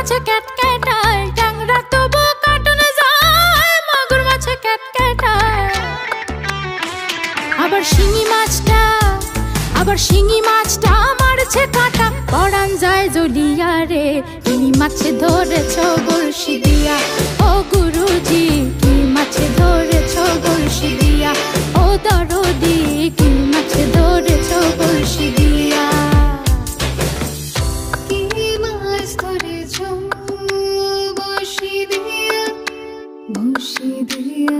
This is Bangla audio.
মাছে ক্যাটক্যাটায়, ট্যাংরা তবু কাটুনে যায়, মাগুর মাছে ক্যাটক্যাটায়। আবার শিঙি মাছটা মারছে কাঁটা, পড়ান যায় জ্বলিয়া রে। কি মাছে ধরেছ বড়শি দিয়া, ও গুরুজি কি মাছে ধরেছ বড়শি দিয়া, ও দরদি কি মাছে ধরেছ বড়শি দিয়া। কি মাছ ধরেছ বড়শি দিয়া, বড়শি দিয়া।